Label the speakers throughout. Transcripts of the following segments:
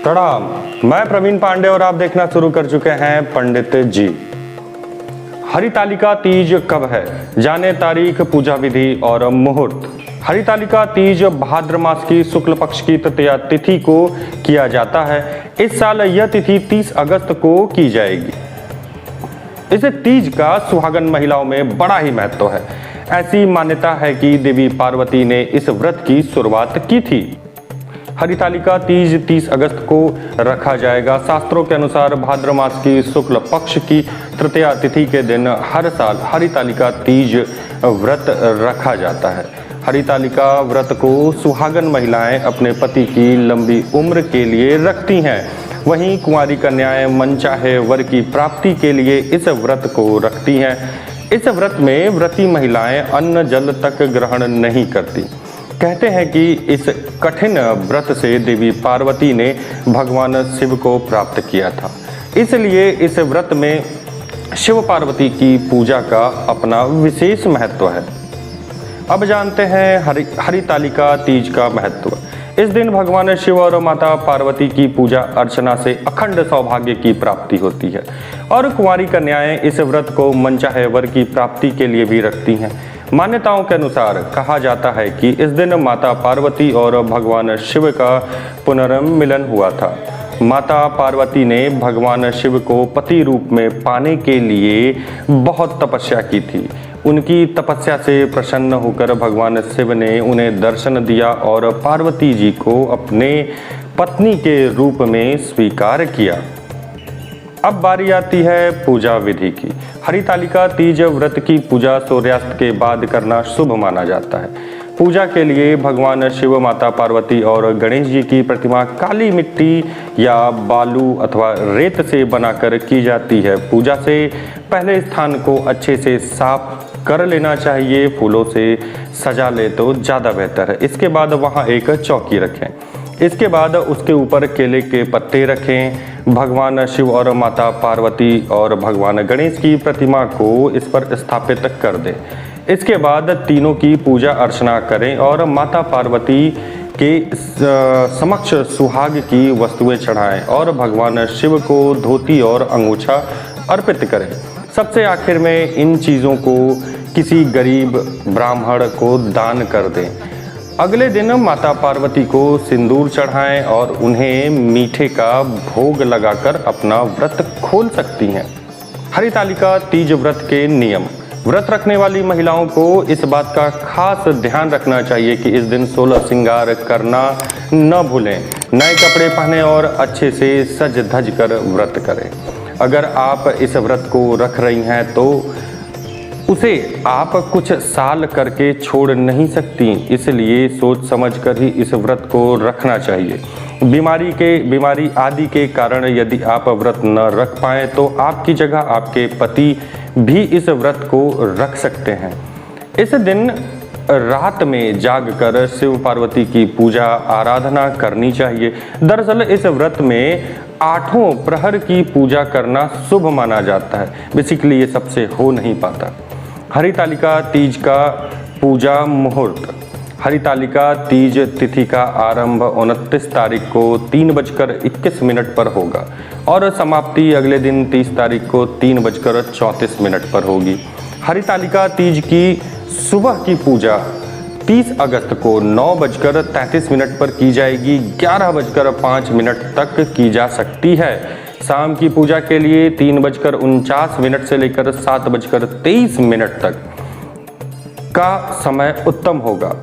Speaker 1: प्रणाम, मैं प्रवीण पांडे और आप देखना शुरू कर चुके हैं पंडित जी। हरितालिका तीज कब है, जाने तारीख, पूजा विधि और मुहूर्त। हरितालिका तीज भाद्र मास की शुक्ल पक्ष की तृतीया तिथि को किया जाता है। इस साल यह तिथि 30 अगस्त को की जाएगी। इस तीज का सुहागन महिलाओं में बड़ा ही महत्व है। ऐसी मान्यता है कि देवी पार्वती ने इस व्रत की शुरुआत की थी। हरितालिका तीज 30 अगस्त को रखा जाएगा। शास्त्रों के अनुसार भाद्र मास की शुक्ल पक्ष की तृतीया तिथि के दिन हर साल हरितालिका तीज व्रत रखा जाता है। हरितालिका व्रत को सुहागन महिलाएं अपने पति की लंबी उम्र के लिए रखती हैं। वहीं कुंवारी कन्याएं मनचाहे वर की प्राप्ति के लिए इस व्रत को रखती हैं। इस व्रत में व्रती महिलाएं अन्न जल तक ग्रहण नहीं करती। कहते हैं कि इस कठिन व्रत से देवी पार्वती ने भगवान शिव को प्राप्त किया था, इसलिए इस व्रत में शिव पार्वती की पूजा का अपना विशेष महत्व है। अब जानते हैं हरितालिका तीज का महत्व। इस दिन भगवान शिव और माता पार्वती की पूजा अर्चना से अखंड सौभाग्य की प्राप्ति होती है और कुंवारी कन्याएं इस व्रत को मनचाहे वर की प्राप्ति के लिए भी रखती हैं। मान्यताओं के अनुसार कहा जाता है कि इस दिन माता पार्वती और भगवान शिव का पुनर्मिलन हुआ था। माता पार्वती ने भगवान शिव को पति रूप में पाने के लिए बहुत तपस्या की थी। उनकी तपस्या से प्रसन्न होकर भगवान शिव ने उन्हें दर्शन दिया और पार्वती जी को अपने पत्नी के रूप में स्वीकार किया। अब बारी आती है पूजा विधि की। हरितालिका तीज व्रत की पूजा सूर्यास्त के बाद करना शुभ माना जाता है। पूजा के लिए भगवान शिव, माता पार्वती और गणेश जी की प्रतिमा काली मिट्टी या बालू अथवा रेत से बनाकर की जाती है। पूजा से पहले स्थान को अच्छे से साफ कर लेना चाहिए। फूलों से सजा ले तो ज़्यादा बेहतर है। इसके बाद वहाँ एक चौकी रखें। इसके बाद उसके ऊपर केले के पत्ते रखें। भगवान शिव और माता पार्वती और भगवान गणेश की प्रतिमा को इस पर स्थापित कर दें। इसके बाद तीनों की पूजा अर्चना करें और माता पार्वती के समक्ष सुहाग की वस्तुएं चढ़ाएं और भगवान शिव को धोती और अंगूछा अर्पित करें। सबसे आखिर में इन चीज़ों को किसी गरीब ब्राह्मण को दान कर दें। अगले दिन माता पार्वती को सिंदूर चढ़ाएं और उन्हें मीठे का भोग लगाकर अपना व्रत खोल सकती हैं। हरितालिका तीज व्रत के नियम। व्रत रखने वाली महिलाओं को इस बात का खास ध्यान रखना चाहिए कि इस दिन 16 श्रृंगार करना न भूलें। नए कपड़े पहने और अच्छे से सज धज कर व्रत करें। अगर आप इस व्रत को रख रही हैं तो उसे आप कुछ साल करके छोड़ नहीं सकती, इसलिए सोच समझकर ही इस व्रत को रखना चाहिए। बीमारी आदि के कारण यदि आप व्रत न रख पाएँ तो आपकी जगह आपके पति भी इस व्रत को रख सकते हैं। इस दिन रात में जागकर शिव पार्वती की पूजा आराधना करनी चाहिए। दरअसल इस व्रत में 8 प्रहर की पूजा करना शुभ माना जाता है। बेसिकली ये सबसे हो नहीं पाता। हरितालिका तीज का पूजा मुहूर्त। हरितालिका तीज तिथि का आरंभ 29 तारीख को 3:21 पर होगा और समाप्ति अगले दिन 30 तारीख को 3:34 पर होगी। हरितालिका तीज की सुबह की पूजा 30 अगस्त को 9:33 पर की जाएगी। 11:05 तक की जा सकती है। शाम की पूजा के लिए 3:49 से लेकर 7:23 तक का समय उत्तम होगा।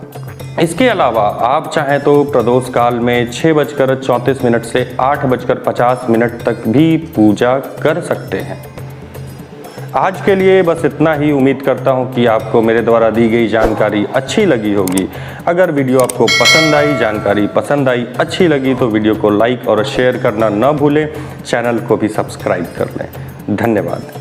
Speaker 1: इसके अलावा आप चाहें तो प्रदोष काल में 6:34 से 8:50 तक भी पूजा कर सकते हैं। आज के लिए बस इतना ही। उम्मीद करता हूं कि आपको मेरे द्वारा दी गई जानकारी अच्छी लगी होगी। अगर वीडियो आपको पसंद आई, जानकारी पसंद आई, अच्छी लगी तो वीडियो को लाइक और शेयर करना न भूलें। चैनल को भी सब्सक्राइब कर लें। धन्यवाद।